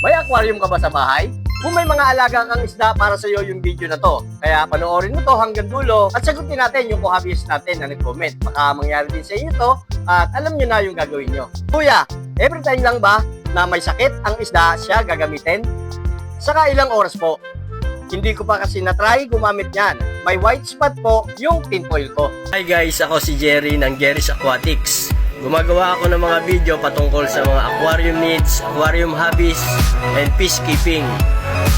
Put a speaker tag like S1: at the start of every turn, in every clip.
S1: May aquarium ka ba sa bahay? Kung may mga alaga kang isda, para sa iyo yung video na to. Kaya panoorin mo to hanggang dulo at sagutin natin yung hobbyist natin na nag-comment. Baka mangyari din sa inyo to at alam nyo na yung gagawin nyo. Kuya, every time lang ba na may sakit ang isda siya gagamitin? Saka ilang oras po? Hindi ko pa kasi na-try gumamit yan. May white spot po yung tinfoil ko. Hi guys, ako si Jerry ng Jerry's Aquatics. Gumagawa ako ng mga video patungkol sa mga aquarium needs, aquarium hobbies, and peacekeeping.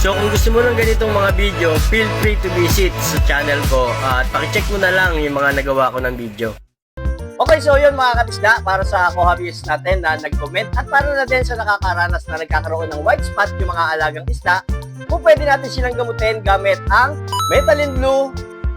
S1: So kung gusto mo ng ganitong mga video, feel free to visit sa channel ko at pakicheck mo na lang yung mga nagawa ko ng video. Okay, so yun mga katisda, para sa hobbyist natin na nag-comment at para na din sa nakakaranas na nagkakaroon ng white spot yung mga alagang isda, kung pwede natin silang gamutin gamit ang Methylene Blue,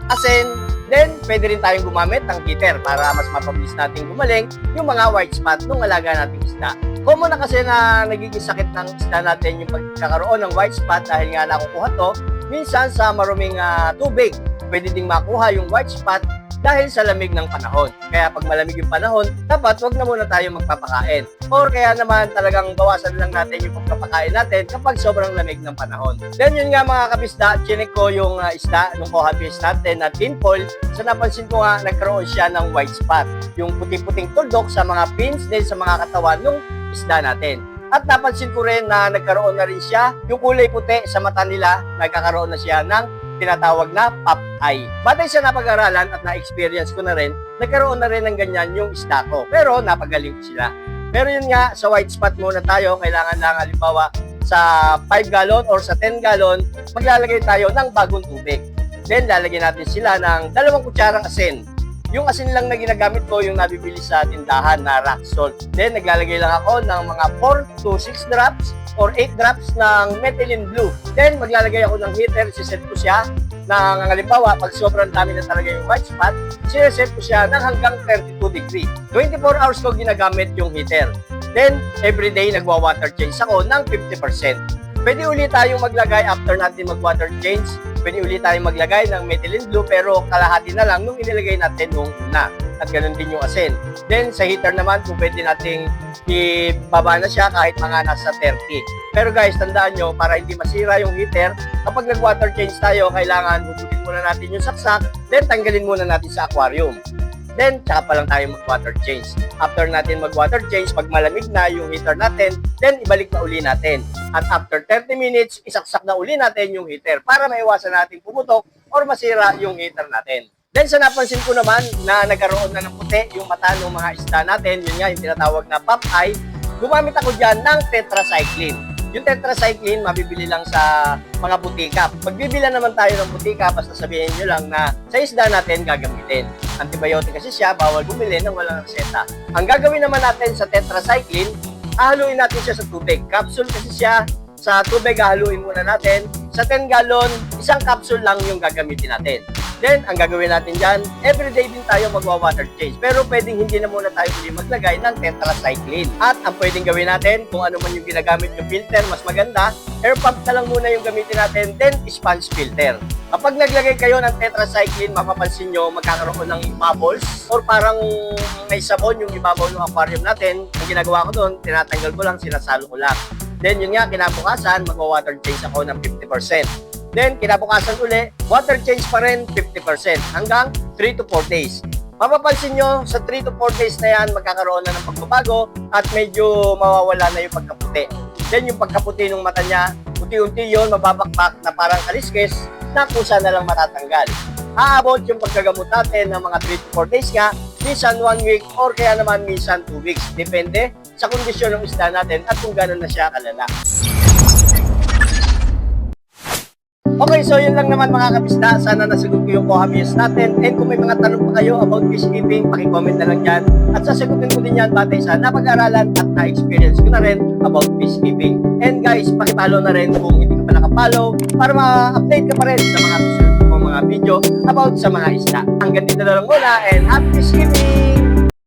S1: asin, then pwede rin tayong gumamit ng heater para mas mapabilis natin gumaling yung mga white spot ng alaga nating isda. Common na kasi na nagiging sakit ng isda natin yung pagkakaroon ng white spot dahil nga nakukuha to minsan sa maruming tubig. Pwede ding makuha yung white spot dahil sa lamig ng panahon. Kaya pag malamig yung panahon, dapat wag na muna tayo magpapakain. Or kaya naman talagang bawasan lang natin yung pagpapakain natin kapag sobrang lamig ng panahon. Then yun nga mga kabisda, chinik ko yung isda nung hobbyist natin na tinfoil. So napansin ko nga nagkaroon siya ng white spot. Yung puting-puting tuldok sa mga fins din sa mga katawan ng isda natin. At napansin ko rin na nagkaroon na rin siya yung kulay puti sa mata nila, nagkakaroon na siya ng tinatawag na pop eye. Batay sa napag-aralan at na-experience ko na rin, nagkaroon na rin ng ganyan yung isda ko. Pero napagaling ko sila. Pero yun nga, sa white spot muna tayo, kailangan lang halimbawa sa 5 gallon or sa 10 gallon, maglalagay tayo ng bagong tubig. Then lalagyan natin sila ng 2 kutsarang asin. Yung asin lang na ginagamit ko, yung nabibili sa tindahan na rock salt. Then naglalagay lang ako ng mga 4 to 6 drops or 8 drops ng Methylene Blue. Then maglalagay ako ng heater, siset ko siya ng halimbawa, pag sobrang dami na talaga yung white spot, siset ko siya ng hanggang 32 degree. 24 hours ko ginagamit yung heater. Then everyday nagwa-water change ako ng 50%. Pwede ulit tayong maglagay after natin mag-water change. Pwede ulit tayong maglagay ng Methylene Blue pero kalahati na lang nung inilagay natin nung una. At ganun din yung asin. Then sa heater naman, kung pwede nating ibaba na siya kahit mga nasa 30. Pero guys, tandaan nyo, para hindi masira yung heater, kapag nag-water change tayo, kailangan hugutin muna natin yung saksak, then tanggalin muna natin sa aquarium. Then, tsaka pa lang tayo mag-water change. After natin mag-water change, pag malamig na yung heater natin, then ibalik na uli natin. At after 30 minutes, isaksak na uli natin yung heater para maiwasan natin pumutok or masira yung heater natin. Then, sa napansin ko naman na nagkaroon na ng puti yung mata ng mga isda natin, yun nga yung tinatawag na pop eye, gumamit ako dyan ng tetracycline. Yung tetracycline, mabibili lang sa mga butika. Pagbibila naman tayo ng butika, basta sabihin nyo lang na sa isda natin gagamitin. Antibiotic kasi siya, bawal bumili ng walang reseta. Ang gagawin naman natin sa tetracycline, haluin natin siya sa tubig. Capsule kasi siya, sa tubig haluin muna natin. Sa 10 gallon, isang capsule lang yung gagamitin natin. Then, ang gagawin natin dyan, everyday din tayo magwa-water change. Pero pwedeng hindi na muna tayo uli maglagay ng tetracycline. At ang pwedeng gawin natin, kung ano man yung ginagamit yung filter, mas maganda, air pump na lang muna yung gamitin natin, then sponge filter. Kapag naglagay kayo ng tetracycline, mapapansin nyo, magkakaroon ng bubbles or parang may sabon yung ibabaw ng aquarium natin. Ang ginagawa ko doon, tinatanggal ko lang, sinasalo ko lang. Then yun nga, kinabukasan, magwa-water change ako ng 50%. Then, kinabukasan uli, water change pa rin 50% hanggang 3 to 4 days. Mapapansin nyo, sa 3 to 4 days na yan, magkakaroon na ng pagbabago at medyo mawawala na yung pagkaputi. Then, yung pagkaputi ng mata niya, unti-unti yun, mababakbak na parang kaliskes na kusa na lang matatanggal. Aabot yung pagkagamot natin ng mga 3 to 4 days nga, minsan 1 week or kaya naman minsan 2 weeks. Depende sa kondisyon ng isda natin at kung gano'n na siya kalala. Okay, so yun lang naman mga kabisda. Sana nasagot ko yung hobbyist natin. And kung may mga tanong pa kayo about peacekeeping, pakicomment na lang dyan. At sasagutin ko din yan batay sa napag-aralan at na-experience ko na rin about peacekeeping. And guys, pakipollow na rin kung hindi ka pa nakapollow para ma-update ka pa rin sa mga susunod kong mga video about sa mga isda. Hanggang dito na lang muna and happy peacekeeping!